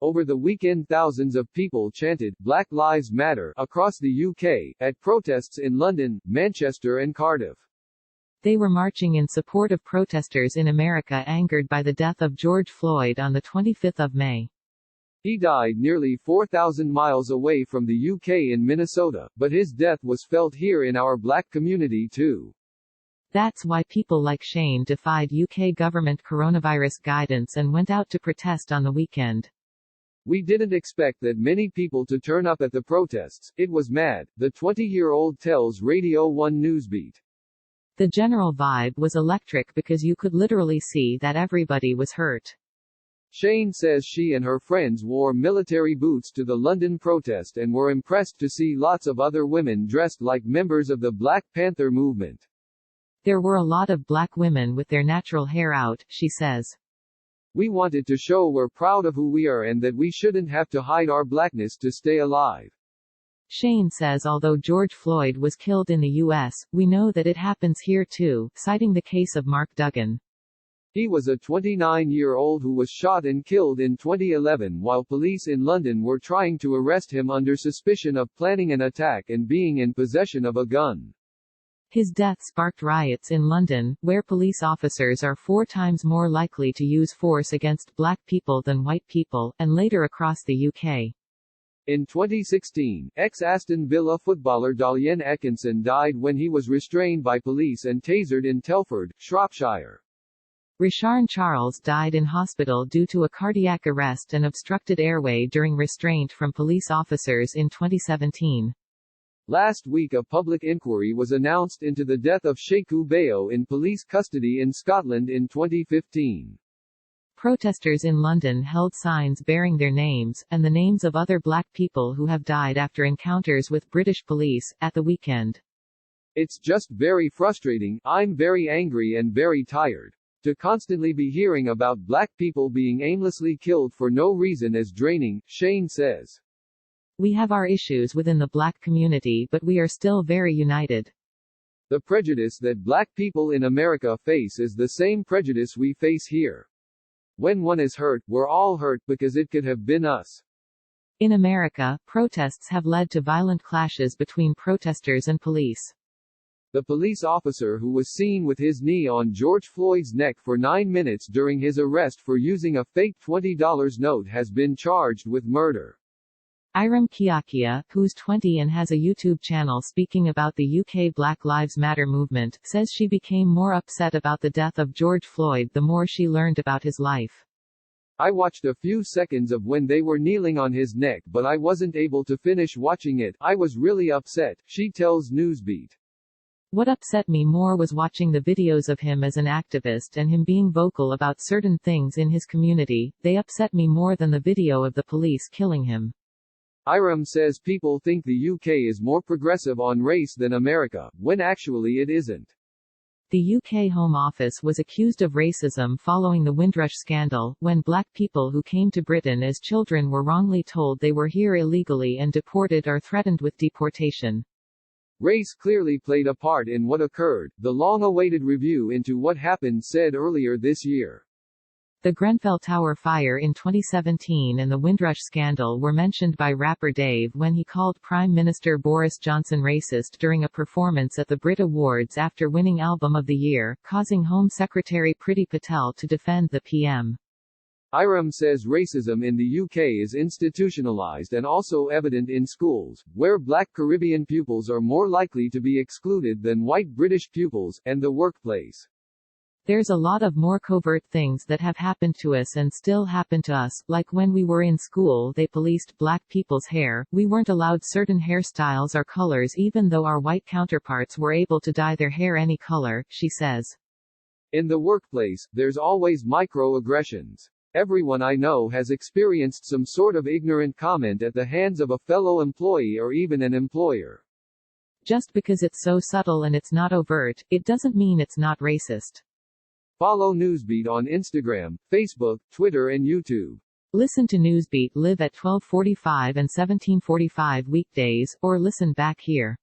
Over the weekend, thousands of people chanted "Black Lives Matter" across the UK, at protests in London, Manchester and Cardiff. They were marching in support of protesters in America angered by the death of George Floyd on 25 May. He died nearly 4,000 miles away from the UK in Minnesota, but his death was felt here in our black community too. That's why people like Shane defied UK government coronavirus guidance and went out to protest on the weekend. We didn't expect that many people to turn up at the protests. It was mad, the 20-year-old tells Radio 1 Newsbeat. The general vibe was electric because you could literally see that everybody was hurt. Shane says she and her friends wore military boots to the London protest and were impressed to see lots of other women dressed like members of the Black Panther movement. There were a lot of black women with their natural hair out, she says. We wanted to show we're proud of who we are and that we shouldn't have to hide our blackness to stay alive. Shane says although George Floyd was killed in the U.S., we know that it happens here too, citing the case of Mark Duggan. He was a 29-year-old who was shot and killed in 2011 while police in London were trying to arrest him under suspicion of planning an attack and being in possession of a gun. His death sparked riots in London, where police officers are 4 times more likely to use force against black people than white people, and later across the UK. In 2016, ex-Aston Villa footballer Dalian Atkinson died when he was restrained by police and tasered in Telford, Shropshire. Richard Charles died in hospital due to a cardiac arrest and obstructed airway during restraint from police officers in 2017. Last week a public inquiry was announced into the death of Sheku Bayo in police custody in Scotland in 2015. Protesters in London held signs bearing their names, and the names of other black people who have died after encounters with British police, at the weekend. It's just very frustrating. I'm very angry and very tired. To constantly be hearing about black people being aimlessly killed for no reason is draining, Shane says. We have our issues within the black community but we are still very united. The prejudice that black people in America face is the same prejudice we face here. When one is hurt, we're all hurt because it could have been us. In America, protests have led to violent clashes between protesters and police. The police officer who was seen with his knee on George Floyd's neck for 9 minutes during his arrest for using a fake $20 note has been charged with murder. Iram Kiakia, who's 20 and has a YouTube channel speaking about the UK Black Lives Matter movement, says she became more upset about the death of George Floyd the more she learned about his life. I watched a few seconds of when they were kneeling on his neck but I wasn't able to finish watching it. I was really upset, she tells Newsbeat. What upset me more was watching the videos of him as an activist and him being vocal about certain things in his community. They upset me more than the video of the police killing him. Iram says people think the UK is more progressive on race than America, when actually it isn't. The UK Home Office was accused of racism following the Windrush scandal, when black people who came to Britain as children were wrongly told they were here illegally and deported or threatened with deportation. Race clearly played a part in what occurred, the long-awaited review into what happened said earlier this year. The Grenfell Tower fire in 2017 and the Windrush scandal were mentioned by rapper Dave when he called Prime Minister Boris Johnson racist during a performance at the Brit Awards after winning Album of the Year, causing Home Secretary Priti Patel to defend the PM. Iram says racism in the UK is institutionalized and also evident in schools, where black Caribbean pupils are more likely to be excluded than white British pupils, and the workplace. There's a lot of more covert things that have happened to us and still happen to us, like when we were in school they policed black people's hair, we weren't allowed certain hairstyles or colors even though our white counterparts were able to dye their hair any color, she says. In the workplace, there's always microaggressions. Everyone I know has experienced some sort of ignorant comment at the hands of a fellow employee or even an employer. Just because it's so subtle and it's not overt, it doesn't mean it's not racist. Follow Newsbeat on Instagram, Facebook, Twitter and YouTube. Listen to Newsbeat live at 12:45 and 17:45 weekdays, or listen back here.